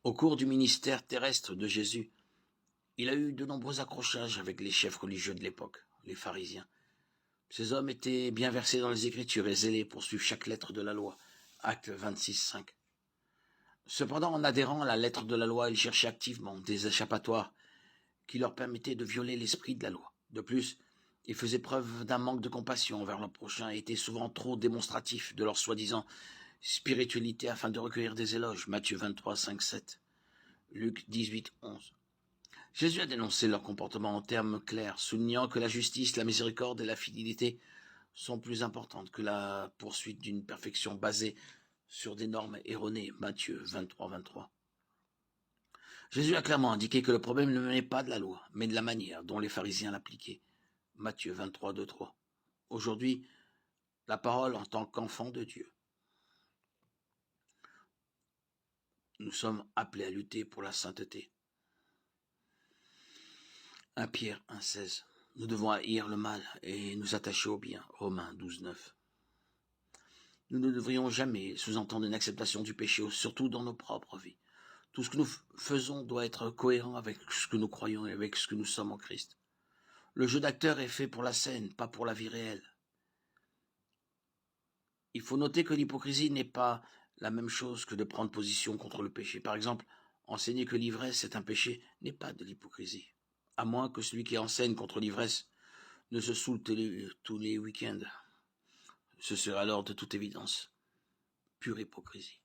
Au cours du ministère terrestre de Jésus, il a eu de nombreux accrochages avec les chefs religieux de l'époque, les pharisiens. Ces hommes étaient bien versés dans les Écritures et zélés pour suivre chaque lettre de la loi. Acte 26, 5. Cependant, en adhérant à la lettre de la loi, ils cherchaient activement des échappatoires qui leur permettaient de violer l'esprit de la loi. De plus, ils faisaient preuve d'un manque de compassion envers leur prochain et étaient souvent trop démonstratifs de leur soi-disant spiritualité afin de recueillir des éloges. Matthieu 23, 5, 7. Luc 18, 11. Jésus a dénoncé leur comportement en termes clairs, soulignant que la justice, la miséricorde et la fidélité sont plus importantes que la poursuite d'une perfection basée sur des normes erronées. Matthieu 23, 23. Jésus a clairement indiqué que le problème ne venait pas de la loi, mais de la manière dont les pharisiens l'appliquaient. Matthieu 23, 2, 3. Aujourd'hui, la parole en tant qu'enfant de Dieu. Nous sommes appelés à lutter pour la sainteté. 1 Pierre 1, 16. Nous devons haïr le mal et nous attacher au bien. Romains 12, 9. Nous ne devrions jamais sous-entendre une acceptation du péché, surtout dans nos propres vies. Tout ce que nous faisons doit être cohérent avec ce que nous croyons et avec ce que nous sommes en Christ. Le jeu d'acteur est fait pour la scène, pas pour la vie réelle. Il faut noter que l'hypocrisie n'est pas la même chose que de prendre position contre le péché. Par exemple, enseigner que l'ivresse est un péché n'est pas de l'hypocrisie. À moins que celui qui enseigne contre l'ivresse ne se saoule tous les week-ends. Ce serait alors de toute évidence pure hypocrisie.